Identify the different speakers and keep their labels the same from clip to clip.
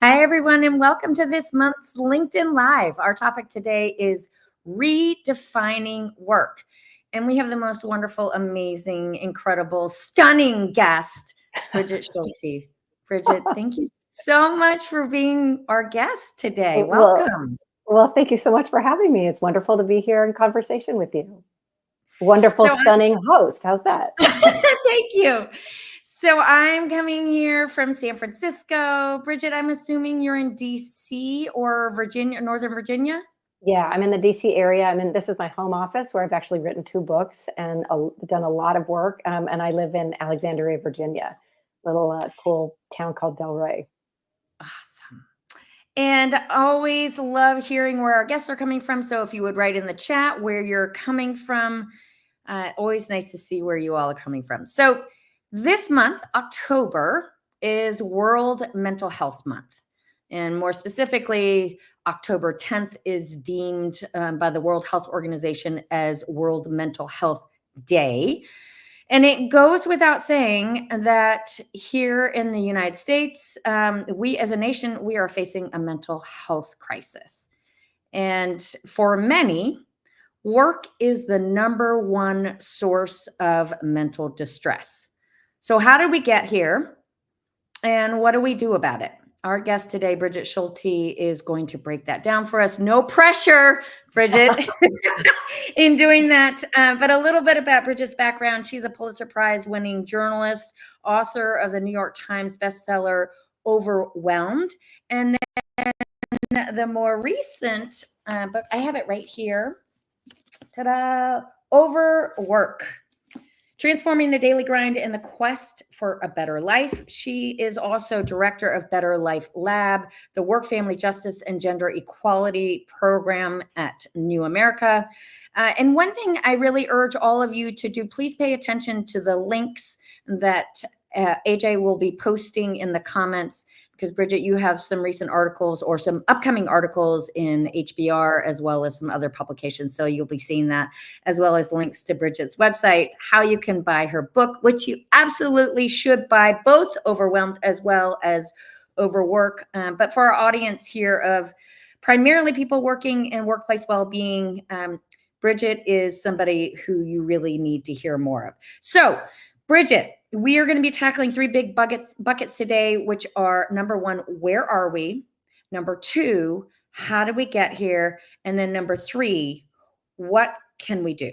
Speaker 1: Hi, everyone, and welcome to this month's LinkedIn Live. Our topic today is redefining work. And we have the most wonderful, amazing, incredible, stunning guest, Brigid Schulte. Brigid, thank you so much for being our guest today.
Speaker 2: Well,
Speaker 1: Welcome.
Speaker 2: well, thank you so much for having me. It's wonderful to be here in conversation with you. Wonderful,
Speaker 1: So,
Speaker 2: stunning host. How's that?
Speaker 1: thank you. So, I'm coming here from San Francisco. Brigid, I'm assuming you're in DC or Virginia, Northern Virginia?
Speaker 2: Yeah, I'm in the DC area. This is my home office where I've actually written 2 books and done a lot of work. And I live in Alexandria, Virginia, little cool town called Delray.
Speaker 1: Awesome. And I always love hearing where our guests are coming from. So if you would write in the chat where you're coming from, always nice to see where you all are coming from. So this month, October, is World Mental Health Month. And more specifically, October 10th is deemed by the World Health Organization as World Mental Health Day. And it goes without saying that here in the United States, we as a nation, we are facing a mental health crisis. And for many, work is the number one source of mental distress. So, how did we get here? And what do we do about it? Our guest today, Brigid Schulte, is going to break that down for us. No pressure, Brigid, in doing that. But a little bit about Brigid's background. She's a Pulitzer Prize winning journalist, author of the New York Times bestseller, Overwhelmed. And then the more recent book, I have it right here. Ta-da! Overwork. Transforming the daily grind in the quest for a better life. She is also director of Better Life Lab, the Work, Family Justice, and Gender Equality program at New America. And one thing I really urge all of you to do, please pay attention to the links that AJ will be posting in the comments, because Brigid, you have some recent articles or some upcoming articles in HBR as well as some other publications. So you'll be seeing that, as well as links to Brigid's website, how you can buy her book, which you absolutely should buy, both Overwhelmed as well as Overwork. But for our audience here of primarily people working in workplace well-being, Brigid is somebody who you really need to hear more of. So, Brigid, we are going to be tackling 3 big buckets today, which are number 1, where are we? Number 2, how did we get here? And then number 3, what can we do?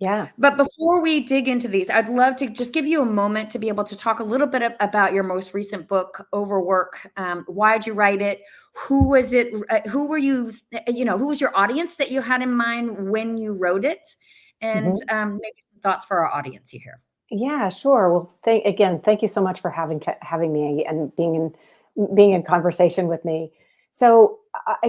Speaker 2: Yeah.
Speaker 1: But before we dig into these, I'd love to just give you a moment to be able to talk a little bit about your most recent book, Overwork. Why'd you write it? Who was it? Who were you? Who was your audience that you had in mind when you wrote it? And maybe some thoughts for our audience here.
Speaker 2: Yeah, sure. Well, thank you so much for having me and being in conversation with me. So,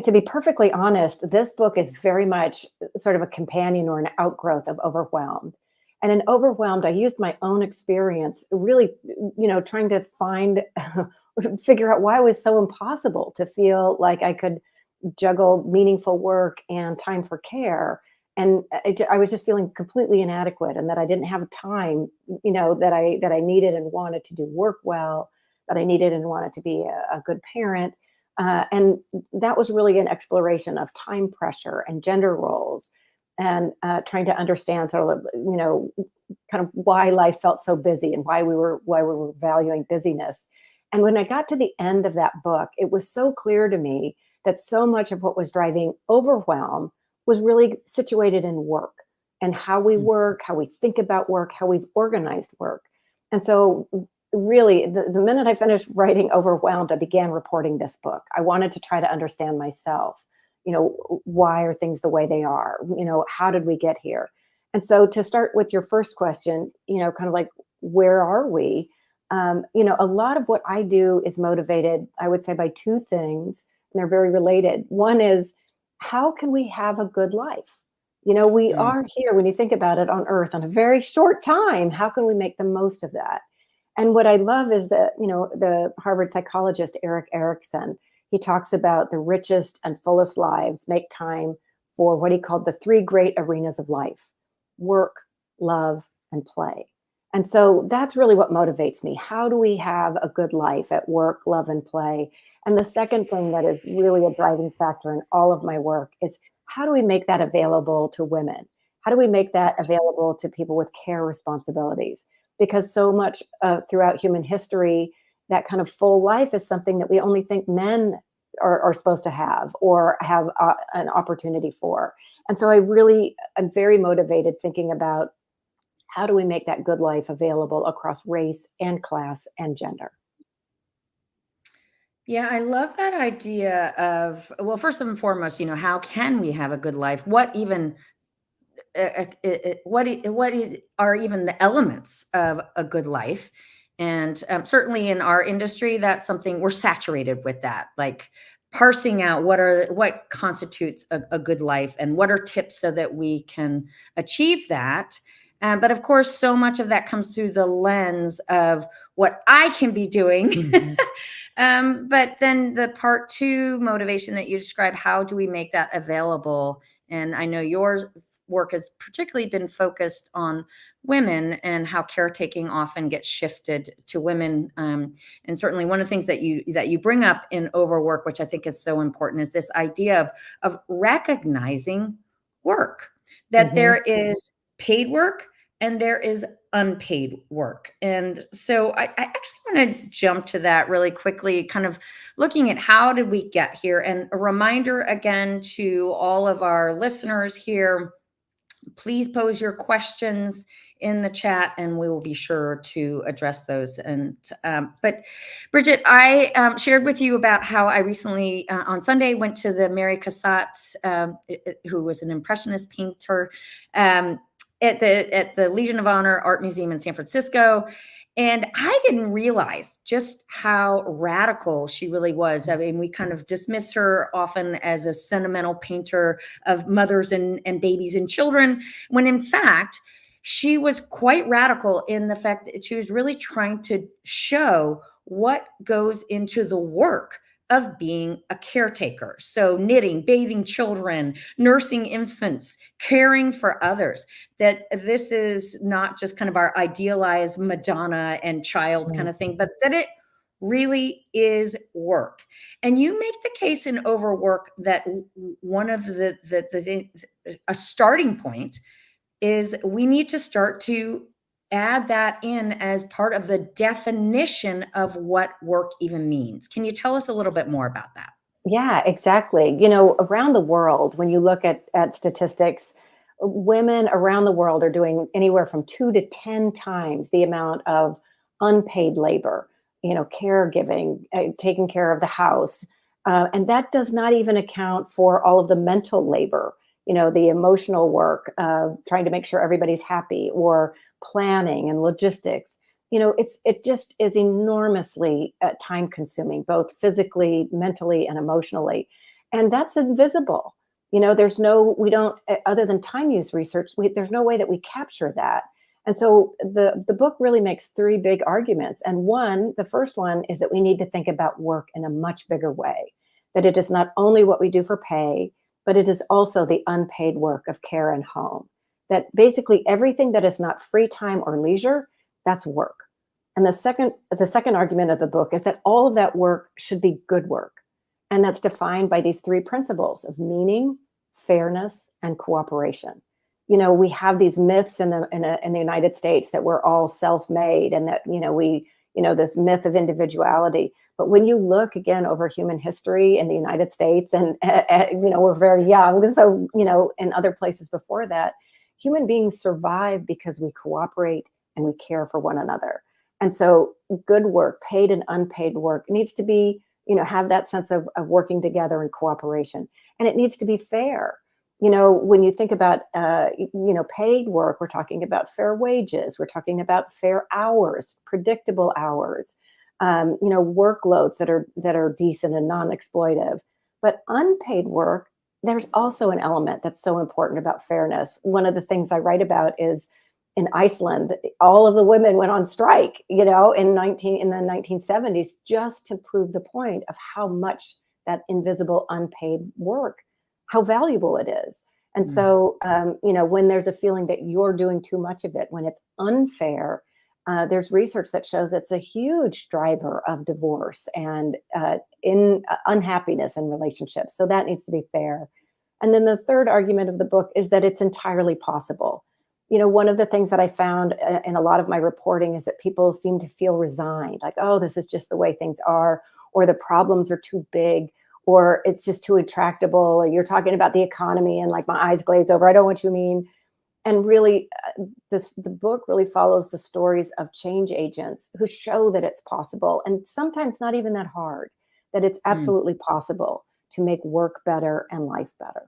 Speaker 2: to be perfectly honest, this book is very much sort of a companion or an outgrowth of Overwhelmed. And in Overwhelmed, I used my own experience, really, trying to figure out why it was so impossible to feel like I could juggle meaningful work and time for care. And I was just feeling completely inadequate, and that I didn't have time, that I needed and wanted to do work well, that I needed and wanted to be a good parent. And that was really an exploration of time pressure and gender roles, and trying to understand sort of, kind of why life felt so busy and why we were valuing busyness. And when I got to the end of that book, it was so clear to me that so much of what was driving overwhelm was really situated in work and how we work, how we think about work, how we've organized work. And so really, the minute I finished writing Overwhelmed, I began reporting this book. I wanted to try to understand myself. Why are things the way they are? How did we get here? And so to start with your first question, kind of like, where are we? A lot of what I do is motivated, I would say, by 2 things, and they're very related. One is, how can we have a good life? We are here, when you think about it, on Earth on a very short time. How can we make the most of that? And what I love is that, the Harvard psychologist, Erik Erikson, he talks about the richest and fullest lives make time for what he called the 3 great arenas of life: work, love, and play. And so that's really what motivates me. How do we have a good life at work, love, and play? And the second thing that is really a driving factor in all of my work is how do we make that available to women? How do we make that available to people with care responsibilities? Because so much throughout human history, that kind of full life is something that we only think men are supposed to have or have an opportunity for. And so I'm very motivated thinking about how do we make that good life available across race and class and gender?
Speaker 1: Yeah, I love that idea of, well, first and foremost, how can we have a good life? What even are even the elements of a good life? And certainly in our industry, that's something we're saturated with, that, like parsing out what constitutes a good life and what are tips so that we can achieve that. But of course, so much of that comes through the lens of what I can be doing.
Speaker 2: Mhm.
Speaker 1: But then the part two motivation that you described, how do we make that available? And I know your work has particularly been focused on women and how caretaking often gets shifted to women. And certainly one of the things that you bring up in Overwork, which I think is so important, is this idea of recognizing work, that
Speaker 2: Mhm.
Speaker 1: there is paid work and there is unpaid work. And so I actually want to jump to that really quickly, kind of looking at how did we get here. And a reminder again to all of our listeners here, please pose your questions in the chat and we will be sure to address those. And but Brigid, I shared with you about how I recently on Sunday went to the Mary Cassatt, who was an impressionist painter, um, at the Legion of Honor Art Museum in San Francisco. And I didn't realize just how radical she really was. I mean, we kind of dismiss her often as a sentimental painter of mothers and babies and children, when in fact, she was quite radical in the fact that she was really trying to show what goes into the work of being a caretaker. So, knitting, bathing children, nursing infants, caring for others, that this is not just kind of our idealized Madonna and child kind of thing, but that it really is work. And you make the case in Overwork that one of a starting point is we need to start to add that in as part of the definition of what work even means. Can you tell us a little bit more about that?
Speaker 2: Yeah, exactly. Around the world, when you look at statistics, women around the world are doing anywhere from 2 to 10 times the amount of unpaid labor, caregiving, taking care of the house. And that does not even account for all of the mental labor, the emotional work of trying to make sure everybody's happy or planning and logistics. It just is enormously time consuming, both physically, mentally, and emotionally. And that's invisible. We don't, other than time use research, there's no way that we capture that. And so the book really makes three big arguments. And the first one is that we need to think about work in a much bigger way, that it is not only what we do for pay, but it is also the unpaid work of care and home. That basically everything that is not free time or leisure, that's work. And the second argument of the book is that all of that work should be good work. And that's defined by these three principles of meaning, fairness, and cooperation. We have these myths in the United States that we're all self-made and that, this myth of individuality. But when you look again over human history in the United States, and, we're very young, so, in other places before that, human beings survive because we cooperate and we care for one another. And so good work, paid and unpaid work, needs to be, have that sense of working together and cooperation. And it needs to be fair. When you think about, paid work, we're talking about fair wages. We're talking about fair hours, predictable hours, workloads that are decent and non-exploitive. But unpaid work, there's also an element that's so important about fairness. One of the things I write about is in Iceland, all of the women went on strike, in the 1970s, just to prove the point of how much that invisible unpaid work, how valuable it is. And
Speaker 1: Mm.
Speaker 2: so, when there's a feeling that you're doing too much of it, when it's unfair, there's research that shows it's a huge driver of divorce and in unhappiness in relationships. So that needs to be fair. And then the third argument of the book is that it's entirely possible. One of the things that I found in a lot of my reporting is that people seem to feel resigned, like, oh, this is just the way things are, or the problems are too big, or it's just too intractable, or you're talking about the economy and like my eyes glaze over. I don't know what you mean. And really, the book really follows the stories of change agents who show that it's possible, and sometimes not even that hard, that it's absolutely possible to make work better and life better.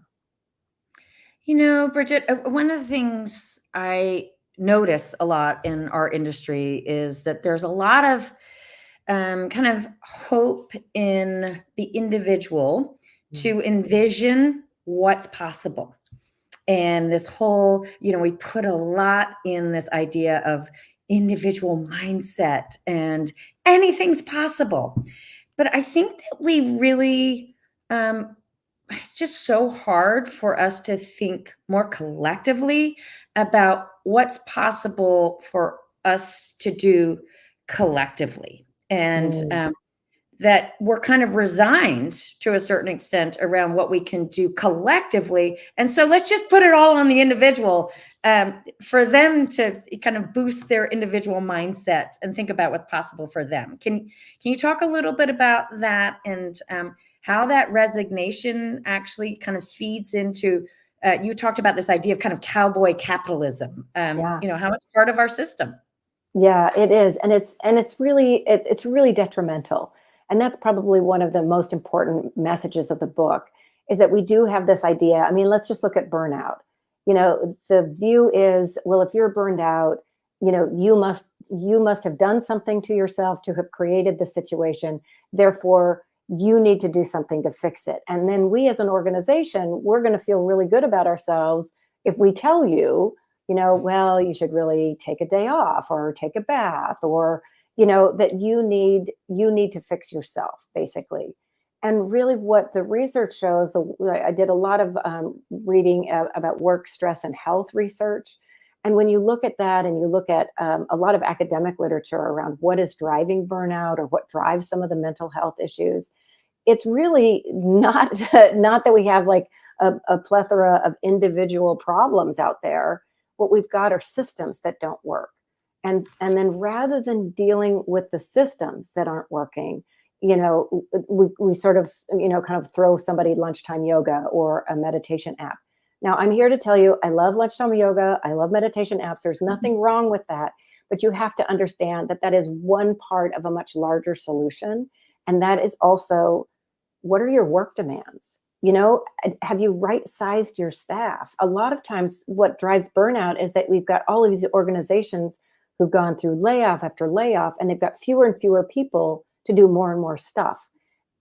Speaker 1: Brigid, one of the things I notice a lot in our industry is that there's a lot of kind of hope in the individual to envision what's possible. And this whole, we put a lot in this idea of individual mindset and anything's possible. But I think that we really, it's just so hard for us to think more collectively about what's possible for us to do collectively. And that we're kind of resigned to a certain extent around what we can do collectively. And so let's just put it all on the individual for them to kind of boost their individual mindset and think about what's possible for them. Can you talk a little bit about that and how that resignation actually kind of feeds into, you talked about this idea of kind of cowboy capitalism, how it's part of our system.
Speaker 2: Yeah, it is. And it's really detrimental. And that's probably one of the most important messages of the book is that we do have this idea. I mean, let's just look at burnout. The view is, well, if you're burned out, you must have done something to yourself to have created the situation. Therefore, you need to do something to fix it. And then we as an organization, we're going to feel really good about ourselves if we tell you, well, you should really take a day off or take a bath, or that you need to fix yourself, basically. And really what the research shows, I did a lot of reading about work, stress, and health research. And when you look at that and you look at a lot of academic literature around what is driving burnout or what drives some of the mental health issues, it's really not that we have like a plethora of individual problems out there. What we've got are systems that don't work. And then rather than dealing with the systems that aren't working, we sort of, kind of throw somebody lunchtime yoga or a meditation app. Now, I'm here to tell you, I love lunchtime yoga. I love meditation apps. There's nothing wrong with that. But you have to understand that that is one part of a much larger solution. And that is also, what are your work demands? Have you right-sized your staff? A lot of times what drives burnout is that we've got all of these organizations who've gone through layoff after layoff, and they've got fewer and fewer people to do more and more stuff,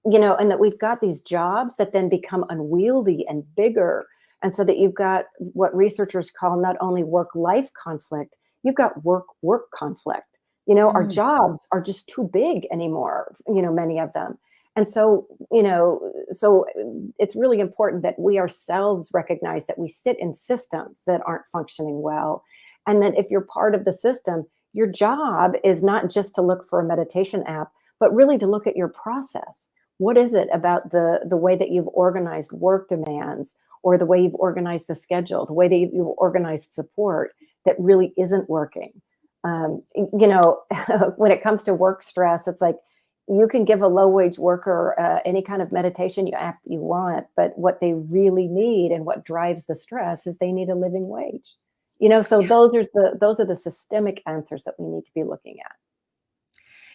Speaker 2: and that we've got these jobs that then become unwieldy and bigger. And so that you've got what researchers call not only work-life conflict, you've got work conflict. Our jobs are just too big anymore, many of them. And so, so it's really important that we ourselves recognize that we sit in systems that aren't functioning well. And that if you're part of the system, your job is not just to look for a meditation app, but really to look at your process. What is it about the way that you've organized work demands, or the way you've organized the schedule, the way that you've organized support that really isn't working? When it comes to work stress, it's like, you can give a low-wage worker any kind of meditation app you want, but what they really need and what drives the stress is they need a living wage. So those are the systemic answers that we need to be looking at.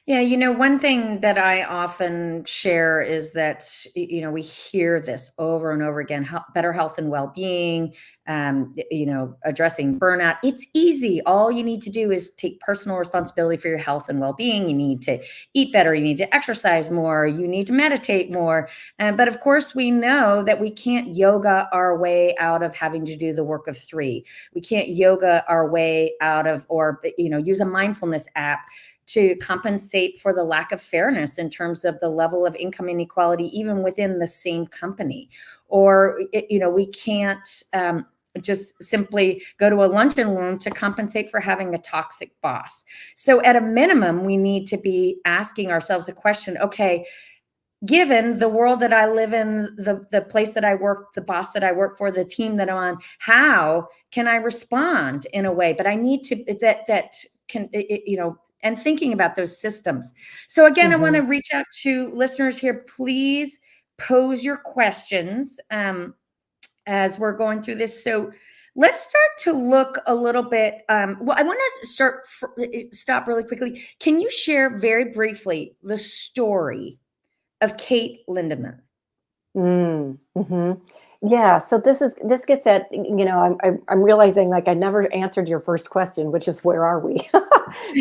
Speaker 1: Yeah, one thing that I often share is that, we hear this over and over again, better health and well-being, addressing burnout. It's easy. All you need to do is take personal responsibility for your health and well-being. You need to eat better. You need to exercise more. You need to meditate more. But of course, we know that we can't yoga our way out of having to do the work of three. We can't yoga our way out of, or, use a mindfulness app to compensate for the lack of fairness in terms of the level of income inequality, even within the same company. Or, we can't just simply go to a lunch and learn to compensate for having a toxic boss. So at a minimum, we need to be asking ourselves a question, okay, given the world that I live in, the place that I work, the boss that I work for, the team that I'm on, how can I respond in a way? But I need to, that can, and thinking about those systems. So again, I want to reach out to listeners here. Please pose your questions as we're going through this. So let's start to look a little bit. Well, I want to stop really quickly. Can you share very briefly the story of Kate Lindemann?
Speaker 2: Yeah, so this gets at, I'm realizing like I never answered your first question, which is where are we?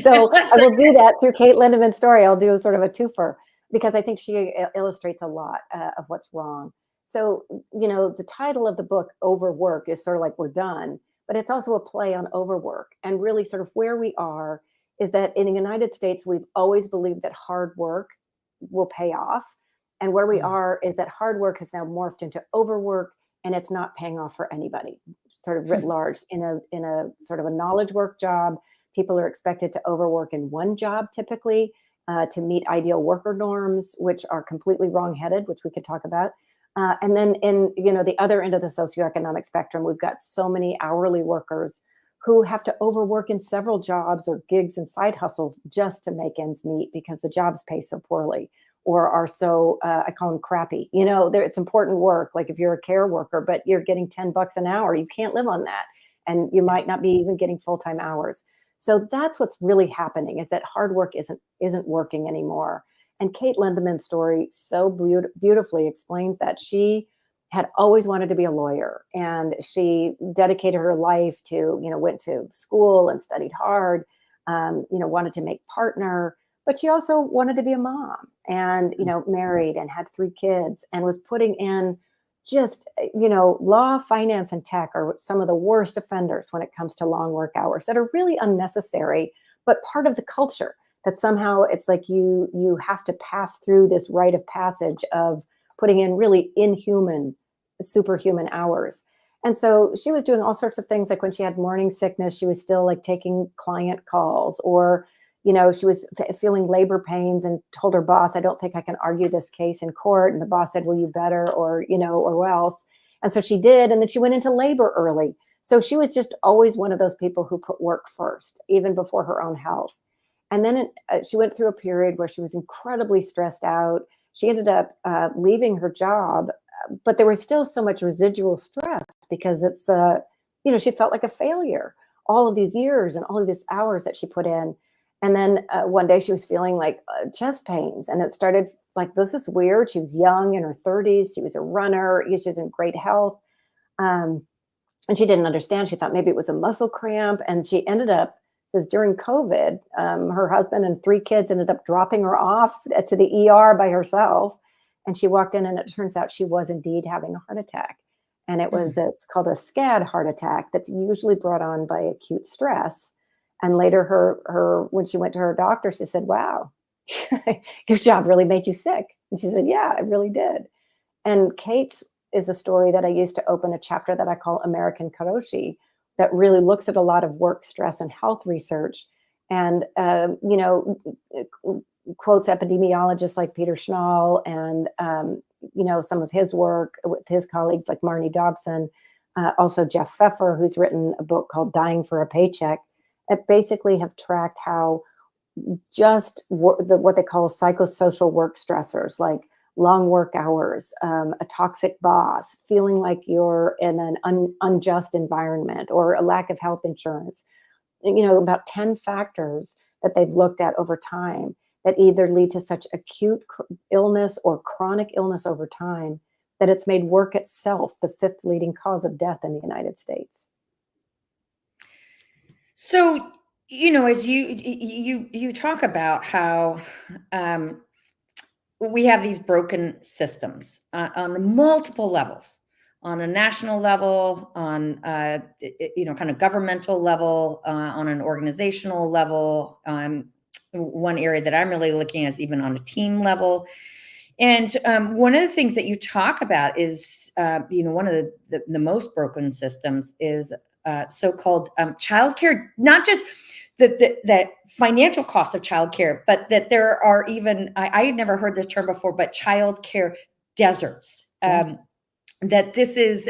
Speaker 2: So I will do that through Kate Lindemann's story. I'll do a sort of a twofer because I think she illustrates a lot of what's wrong. So, the title of the book, Overwork, is sort of like we're done, but it's also a play on overwork. And really sort of where we are is that in the United States, we've always believed that hard work will pay off. And where we are is that hard work has now morphed into overwork, and it's not paying off for anybody, sort of writ large. In a sort of a knowledge work job, people are expected to overwork in one job typically to meet ideal worker norms, which are completely wrong-headed, which we could talk about. And then in the other end of the socioeconomic spectrum, we've got so many hourly workers who have to overwork in several jobs or gigs and side hustles just to make ends meet because the jobs pay so poorly or are so, I call them crappy. It's important work. Like if you're a care worker, but you're getting $10 an hour, you can't live on that. And you might not be even getting full-time hours. So that's what's really happening, is that hard work isn't working anymore. And Kate Lindemann's story so beautifully explains that. She had always wanted to be a lawyer, and she dedicated her life to, went to school and studied hard, wanted to make partner, but she also wanted to be a mom and, married and had 3 kids and was putting in just, law, finance, and tech are some of the worst offenders when it comes to long work hours that are really unnecessary, but part of the culture that somehow it's like you have to pass through this rite of passage of putting in really inhuman, superhuman hours. And so she was doing all sorts of things. Like when she had morning sickness, she was still like taking client calls, or she was feeling labor pains and told her boss, I don't think I can argue this case in court. And the boss said, well, you better, or else. And so she did. And then she went into labor early. So she was just always one of those people who put work first, even before her own health. And then she went through a period where she was incredibly stressed out. She ended up leaving her job, but there was still so much residual stress because it's, she felt like a failure all of these years and all of these hours that she put in. And then one day she was feeling like chest pains, and it started like, this is weird. She was young, in her 30s. She was a runner. She was in great health. And she didn't understand. She thought maybe it was a muscle cramp. And she ended up, says during COVID, her husband and 3 kids ended up dropping her off to the ER by herself. And she walked in, and it turns out she was indeed having a heart attack. And it's called a SCAD heart attack that's usually brought on by acute stress. And later her when she went to her doctor, she said, wow, your job really made you sick. And she said, yeah, it really did. And Kate is a story that I used to open a chapter that I call American Karoshi, that really looks at a lot of work, stress, and health research, and quotes epidemiologists like Peter Schnall and some of his work with his colleagues like Marnie Dobson, also Jeff Pfeffer, who's written a book called Dying for a Paycheck, that basically have tracked how just what they call psychosocial work stressors, like long work hours, a toxic boss, feeling like you're in an unjust environment, or a lack of health insurance, about 10 factors that they've looked at over time that either lead to such acute illness or chronic illness over time that it's made work itself the 5th leading cause of death in the United States.
Speaker 1: So, as you talk about how we have these broken systems on multiple levels, on a national level, on kind of governmental level, on an organizational level. One area that I'm really looking at is even on a team level. And one of the things that you talk about is, one of the most broken systems is so-called childcare, not just the financial cost of childcare, but that there are even, I had never heard this term before, but childcare deserts. That this is,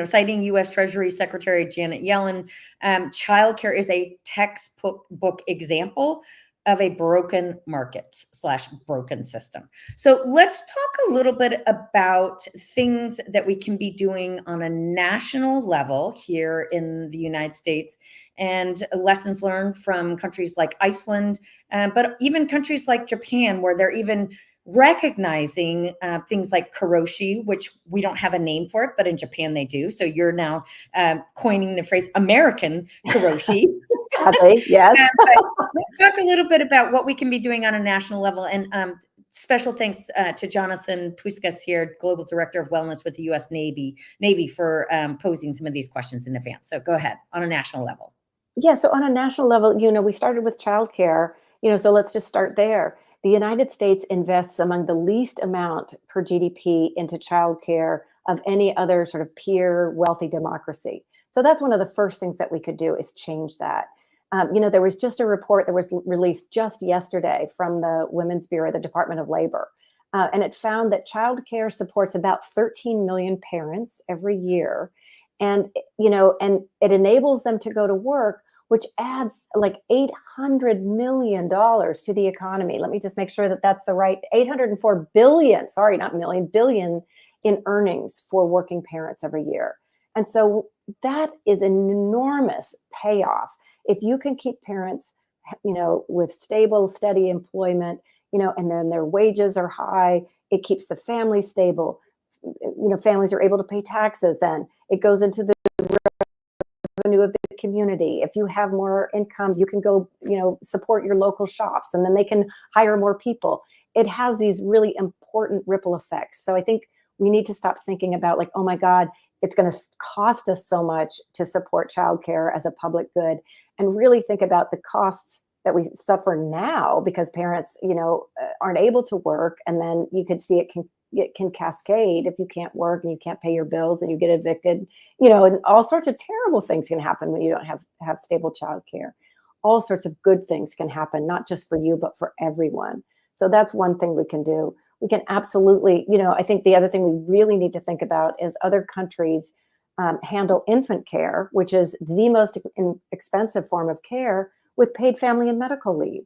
Speaker 1: citing U.S. Treasury Secretary Janet Yellen, childcare is a textbook example of a broken market / broken system. So let's talk a little bit about things that we can be doing on a national level here in the United States, and lessons learned from countries like Iceland, but even countries like Japan, where they're even recognizing things like karoshi, which we don't have a name for it, but in Japan they do. So you're now coining the phrase American karoshi.
Speaker 2: Yes.
Speaker 1: Let's talk a little bit about what we can be doing on a national level. And special thanks to Jonathan Puskas here, Global Director of Wellness with the U.S. Navy, for posing some of these questions in advance. So go ahead, on a national level.
Speaker 2: Yeah, so on a national level, we started with childcare, so let's just start there. The United States invests among the least amount per GDP into childcare of any other sort of peer wealthy democracy. So that's one of the first things that we could do, is change that. There was just a report that was released just yesterday from the Women's Bureau, the Department of Labor, and it found that childcare supports about 13 million parents every year, and it enables them to go to work, which adds like $800 million to the economy. Let me just make sure that that's the right 804 billion, sorry, not million, billion in earnings for working parents every year. And so that is an enormous payoff. If you can keep parents, with stable, steady employment, and then their wages are high, it keeps the family stable. Families are able to pay taxes, then it goes into the revenue of the community. If you have more income, you can go, support your local shops, and then they can hire more people. It has these really important ripple effects. So I think we need to stop thinking about like, oh my God, it's going to cost us so much to support childcare as a public good, and really think about the costs that we suffer now because parents, aren't able to work. And then you could see it can cascade if you can't work and you can't pay your bills and you get evicted, and all sorts of terrible things can happen when you don't have stable childcare. All sorts of good things can happen, not just for you, but for everyone. So that's one thing we can do. We can absolutely, I think the other thing we really need to think about is other countries handle infant care, which is the most expensive form of care, with paid family and medical leave.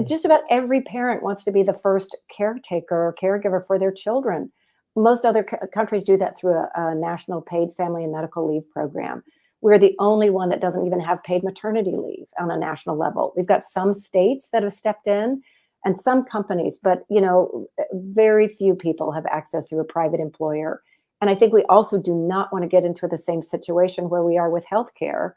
Speaker 2: Just about every parent wants to be the first caretaker or caregiver for their children. Most other countries do that through a national paid family and medical leave program. We're the only one that doesn't even have paid maternity leave on a national level. We've got some states that have stepped in and some companies, but very few people have access through a private employer. And I think we also do not want to get into the same situation where we are with healthcare,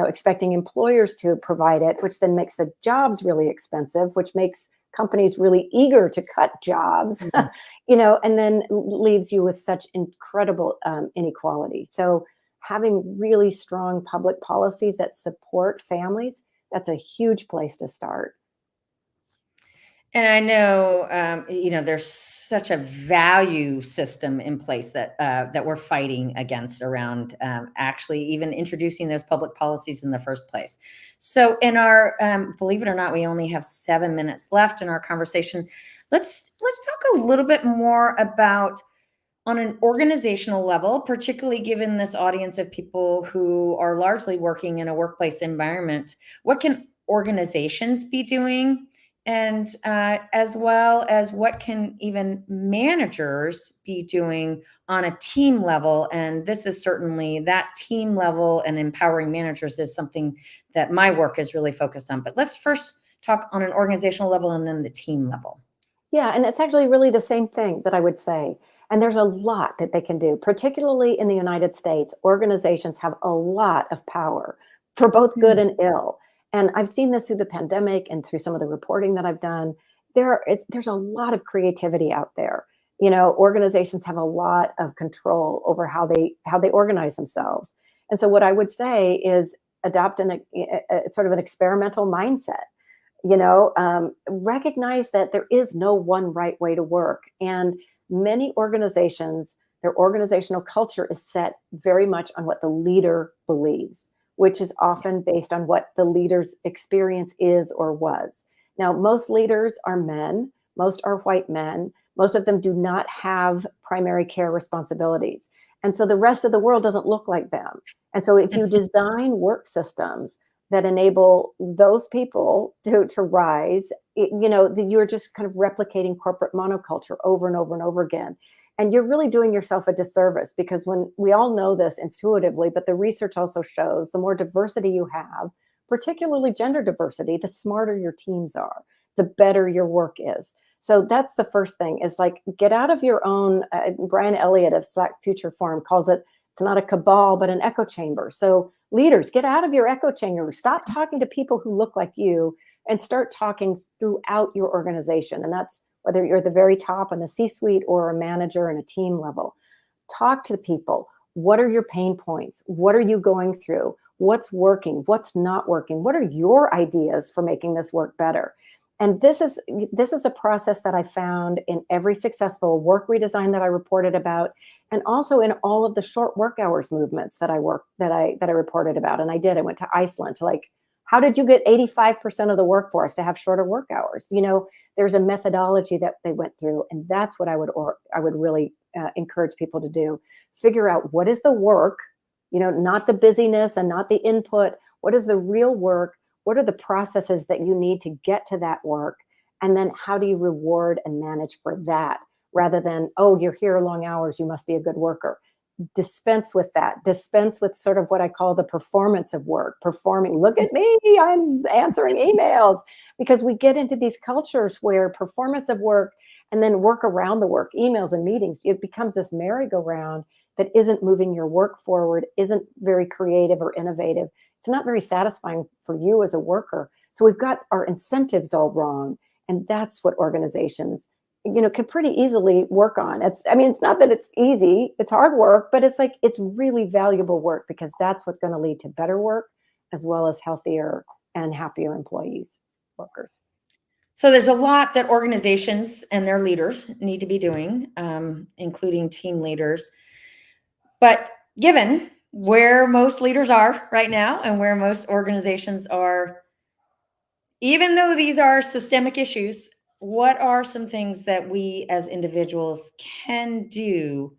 Speaker 2: expecting employers to provide it, which then makes the jobs really expensive, which makes companies really eager to cut jobs, and then leaves you with such incredible inequality. So having really strong public policies that support families, that's a huge place to start.
Speaker 1: And I know, there's such a value system in place that we're fighting against around actually even introducing those public policies in the first place. So in our, believe it or not, we only have 7 minutes left in our conversation. Let's talk a little bit more about, on an organizational level, particularly given this audience of people who are largely working in a workplace environment, what can organizations be doing? And as well as what can even managers be doing on a team level? And this is certainly that team level, and empowering managers is something that my work is really focused on. But let's first talk on an organizational level and then the team level.
Speaker 2: Yeah, and it's actually really the same thing that I would say. And there's a lot that they can do, particularly in the United States. Organizations have a lot of power for both good and ill. And I've seen this through the pandemic and through some of the reporting that I've done. There's a lot of creativity out there. Organizations have a lot of control over how they organize themselves. And so what I would say is adopt a sort of an experimental mindset. Recognize that there is no one right way to work. And many organizations, their organizational culture is set very much on what the leader believes, which is often based on what the leader's experience is or was. Now, most leaders are men, most are white men, most of them do not have primary care responsibilities. And so the rest of the world doesn't look like them. And so if you design work systems that enable those people to rise, you're just kind of replicating corporate monoculture over and over and over again. And you're really doing yourself a disservice, because when we all know this intuitively, but the research also shows the more diversity you have, particularly gender diversity, the smarter your teams are, the better your work is. So that's the first thing, is like, get out of your own, Brian Elliott of Slack Future Forum calls it, it's not a cabal, but an echo chamber. So leaders, get out of your echo chamber. Stop talking to people who look like you and start talking throughout your organization. And that's whether you're at the very top on the C-suite or a manager and a team level. Talk to the people. What are your pain points? What are you going through? What's working? What's not working? What are your ideas for making this work better? And this is a process that I found in every successful work redesign that I reported about, and also in all of the short work hours movements that I reported about. And I went to Iceland to, like, how did you get 85% of the workforce to have shorter work hours? There's a methodology that they went through, and that's what I would really encourage people to do. Figure out what is the work, not the busyness and not the input. What is the real work? What are the processes that you need to get to that work? And then how do you reward and manage for that, rather than, oh, you're here long hours, you must be a good worker. Dispense with that. Dispense with sort of what I call the performance of work. Performing, look at me, I'm answering emails. Because we get into these cultures where performance of work and then work around the work, emails and meetings, it becomes this merry-go-round that isn't moving your work forward, isn't very creative or innovative. It's not very satisfying for you as a worker. So we've got our incentives all wrong. And that's what organizations, can pretty easily work on. It's not that it's easy, it's hard work, but it's really valuable work, because that's what's going to lead to better work, as well as healthier and happier employees, workers.
Speaker 1: So there's a lot that organizations and their leaders need to be doing, including team leaders. But given where most leaders are right now and where most organizations are, even though these are systemic issues, what are some things that we as individuals can do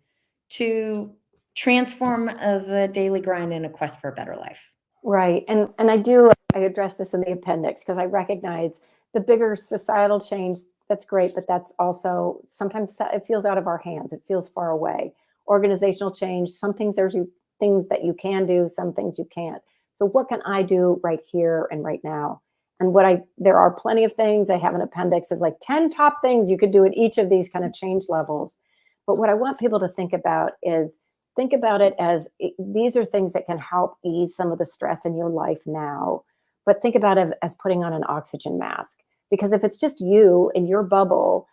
Speaker 1: to transform the daily grind in a quest for a better life?
Speaker 2: Right. And I address this in the appendix, because I recognize the bigger societal change, that's great, but that's also sometimes it feels out of our hands. It feels far away. Organizational change, some things things that you can do, some things you can't. So what can I do right here and right now? And there are plenty of things. I have an appendix of like 10 top things you could do at each of these kind of change levels. But what I want people to think about is, think about it as these are things that can help ease some of the stress in your life now. But think about it as putting on an oxygen mask. Because if it's just you in your bubble,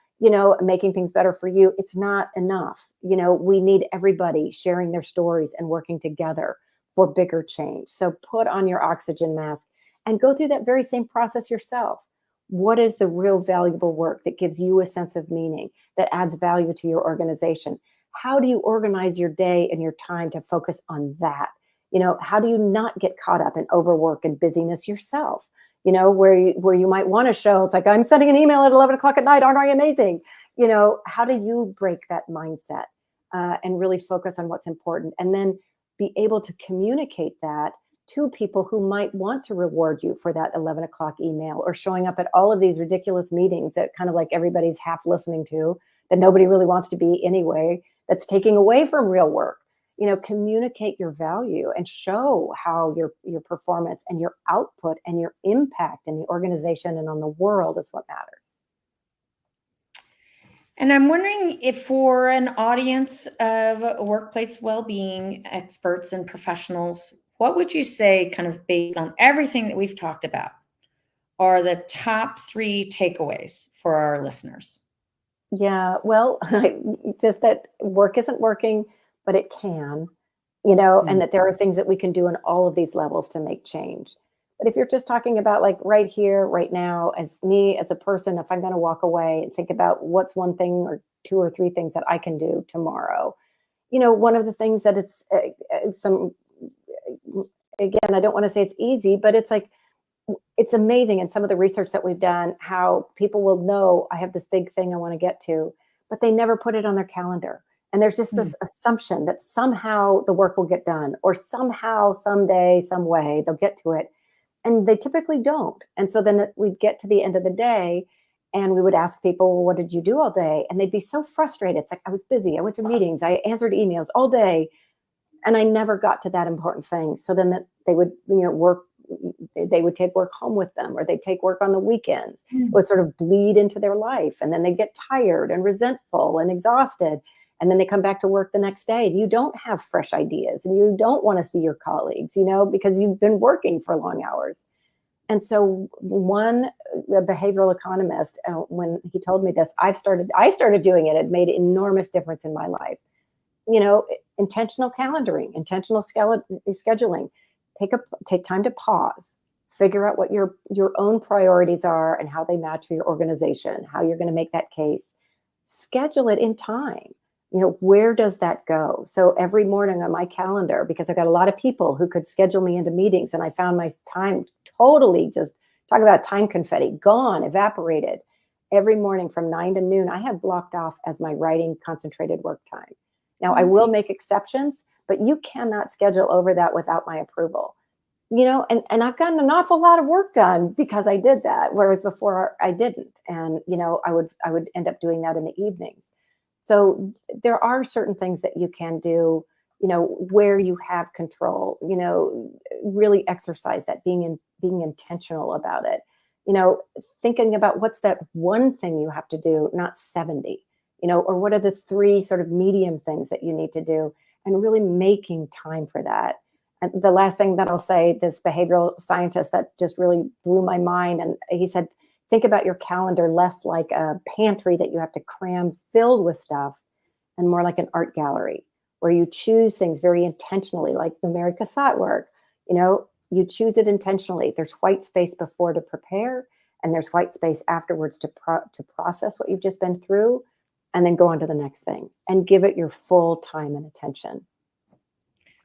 Speaker 2: making things better for you, it's not enough. We need everybody sharing their stories and working together for bigger change. So put on your oxygen mask and go through that very same process yourself. What is the real valuable work that gives you a sense of meaning, that adds value to your organization? How do you organize your day and your time to focus on that? How do you not get caught up in overwork and busyness yourself? Where you might want to show, it's like, I'm sending an email at 11 o'clock at night, aren't I amazing? How do you break that mindset and really focus on what's important, and then be able to communicate that to people who might want to reward you for that 11 o'clock email, or showing up at all of these ridiculous meetings that kind of like everybody's half listening to, that nobody really wants to be anyway, that's taking away from real work. Communicate your value and show how your performance and your output and your impact in the organization and on the world is what matters.
Speaker 1: And I'm wondering if, for an audience of workplace well-being experts and professionals, what would you say, kind of based on everything that we've talked about, are the top 3 takeaways for our listeners?
Speaker 2: Yeah, well, just that work isn't working, but it can, and that there are things that we can do in all of these levels to make change. But if you're just talking about like right here, right now, as me as a person, if I'm going to walk away and think about what's one thing or two or three things that I can do tomorrow, one of the things that it's some, again, I don't want to say it's easy, but it's like, it's amazing in some of the research that we've done, how people will know I have this big thing I want to get to, but they never put it on their calendar. And there's just this assumption that somehow the work will get done, or somehow, someday, some way they'll get to it. And they typically don't. And so then we'd get to the end of the day and we would ask people, well, what did you do all day? And they'd be so frustrated. It's like, I was busy. I went to meetings. I answered emails all day. And I never got to that important thing. So then they would, work, they would take work home with them, or they'd take work on the weekends. It would sort of bleed into their life. And then they get tired and resentful and exhausted. And then they come back to work the next day. You don't have fresh ideas and you don't want to see your colleagues, because you've been working for long hours. And so a behavioral economist, when he told me this, I started doing it. It made an enormous difference in my life. Intentional calendaring, intentional scheduling. Take time to pause, figure out what your own priorities are and how they match for your organization, how you're going to make that case. Schedule it in time. Where does that go? So every morning on my calendar, because I've got a lot of people who could schedule me into meetings, and I found my time totally, just talk about time confetti, gone, evaporated. Every morning from 9 to noon, I have blocked off as my writing concentrated work time. Now, I will make exceptions, but you cannot schedule over that without my approval. And I've gotten an awful lot of work done because I did that, whereas before I didn't. And, I would end up doing that in the evenings. So there are certain things that you can do, where you have control, really exercise that, being intentional about it, thinking about what's that one thing you have to do, not 70, or what are the 3 sort of medium things that you need to do, and really making time for that. And the last thing that I'll say, this behavioral scientist that just really blew my mind, and he said, think about your calendar less like a pantry that you have to cram filled with stuff, and more like an art gallery where you choose things very intentionally, like the Mary Cassatt work. You choose it intentionally. There's white space before to prepare, and there's white space afterwards to process what you've just been through, and then go on to the next thing and give it your full time and attention.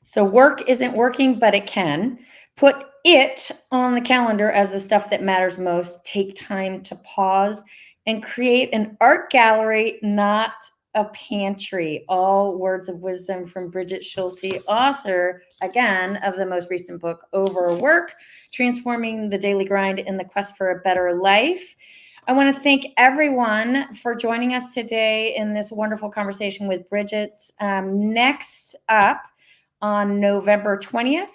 Speaker 1: So work isn't working, but it can. Put it on the calendar as the stuff that matters most. Take time to pause and create an art gallery, not a pantry. All words of wisdom from Brigid Schulte, author, again, of the most recent book, Overwork, Transforming the Daily Grind in the Quest for a Better Life. I want to thank everyone for joining us today in this wonderful conversation with Brigid. Next up, on November 20th,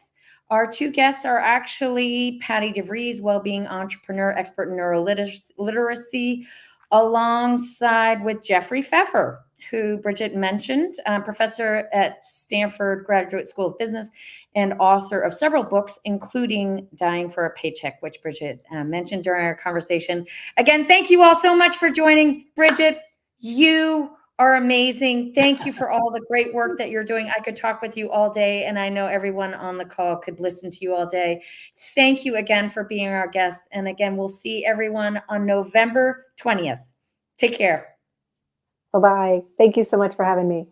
Speaker 1: our 2 guests are actually Patty DeVries, well-being entrepreneur, expert in neuroliteracy, alongside with Jeffrey Pfeffer, who Brigid mentioned, professor at Stanford Graduate School of Business and author of several books, including Dying for a Paycheck, which Brigid mentioned during our conversation. Again, thank you all so much for joining. Brigid, you are amazing. Thank you for all the great work that you're doing. I could talk with you all day, and I know everyone on the call could listen to you all day. Thank you again for being our guest. And again, we'll see everyone on November 20th. Take care.
Speaker 2: Bye-bye. Thank you so much for having me.